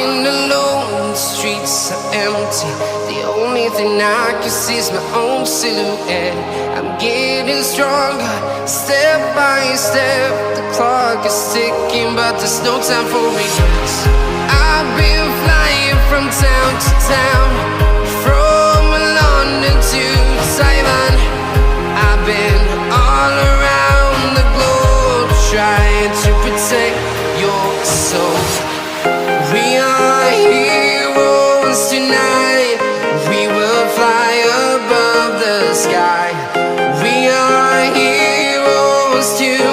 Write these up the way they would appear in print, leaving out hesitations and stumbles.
Walking alone, the streets are empty. The only thing I can see is my own silhouette. I'm getting stronger, step by step. The clock is ticking, but there's no time for regrets. I've been flying from town to town, from London to Taiwan. I've been all around the globe, trying to protect your soul. We are heroes tonight. We will fly above the sky. We are heroes tonight.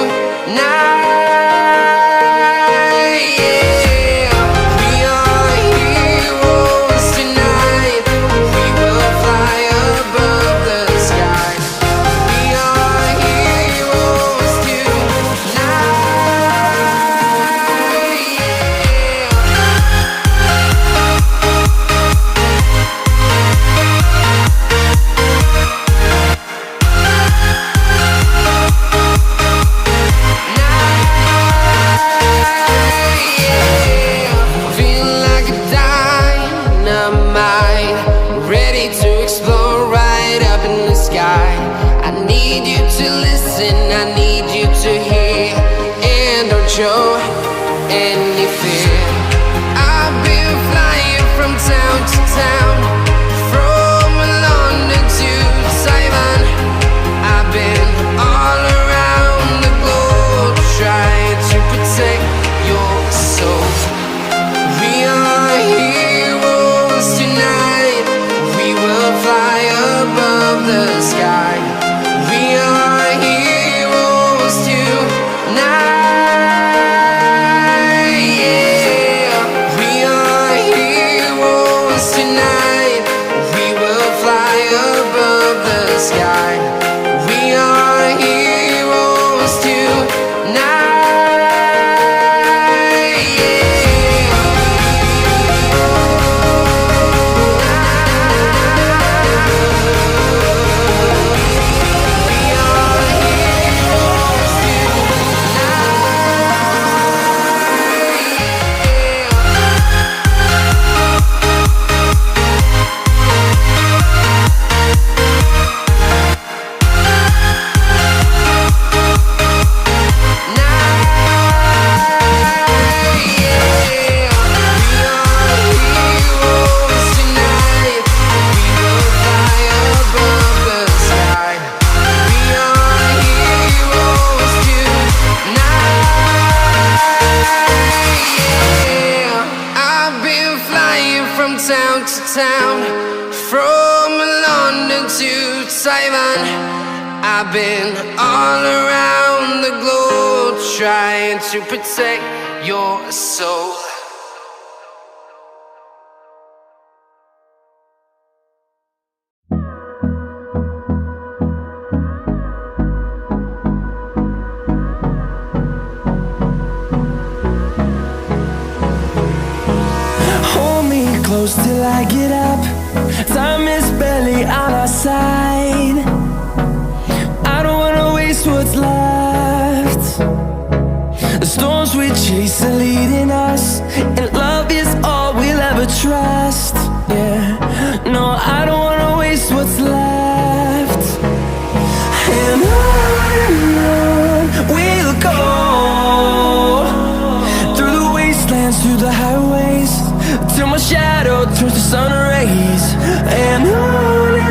Show any fear. I've been flying from town to town, from London to Taiwan. I've been all around the globe, trying to protect your soul. We are heroes tonight. We will fly above the sky. We are heroes tonight. I've been all around the globe, trying to protect your soul. Hold me close till I get up. Time is barely on our side. I don't wanna waste what's left. The storms we chase are leading us, and love is all we'll ever trust. Yeah, no, I don't wanna waste what's left. And on we'll go, through the wastelands, through the highways, till my shadow turns to sun rays. And on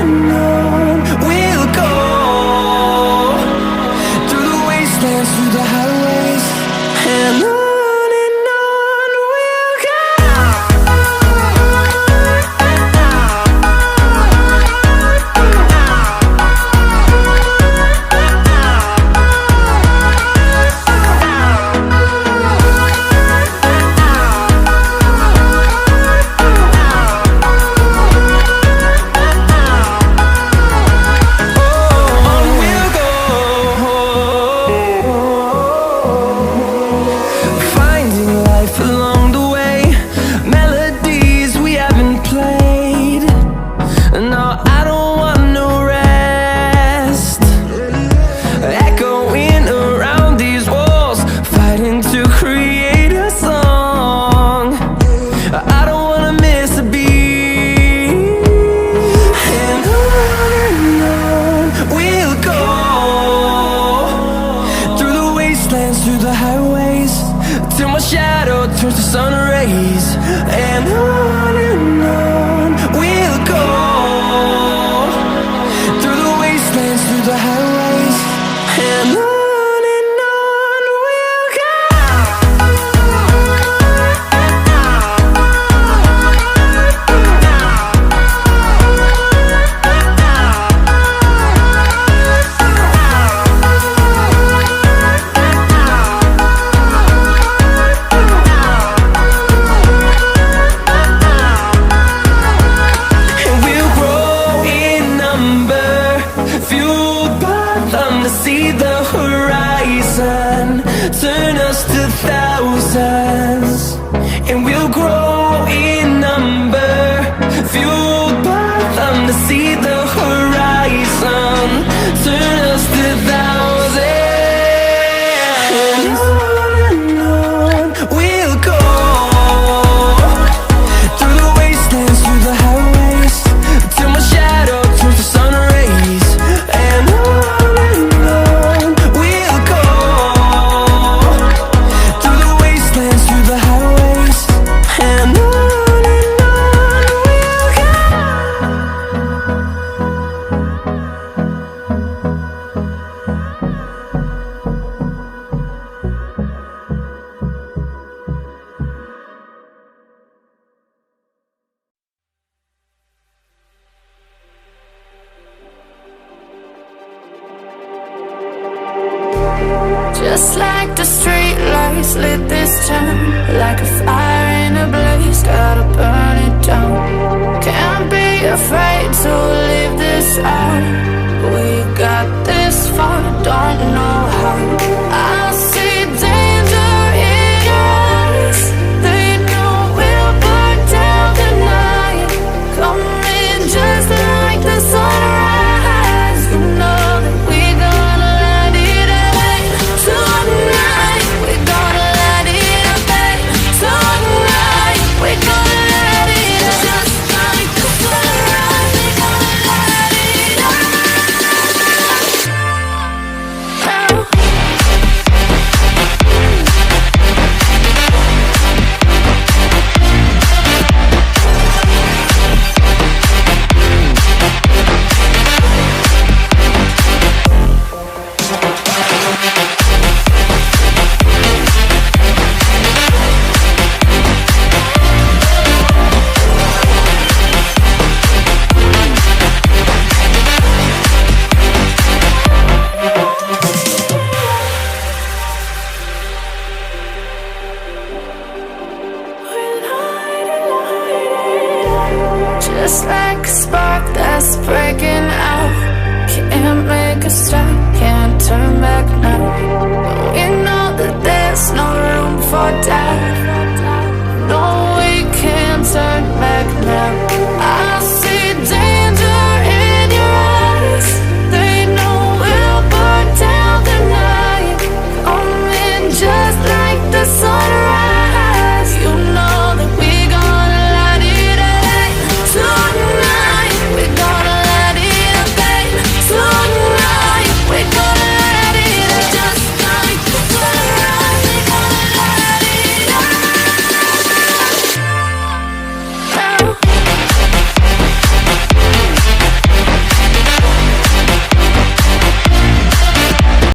we'll go, through the wastelands, through the highways. And on fueled by them to see the horizon. Turn us to thousands, and we'll grow in number. Fueled by them to see the horizon. Turn us to thousands. And on we'll go, through the wastelands, through the highways, till my shadow turns to sun rays. And on we'll go, through the wastelands, through the highways. And on we'll go. Just like the street lights lit this town, like a fire in a blaze, gotta burn it down. Can't be afraid to leave this out.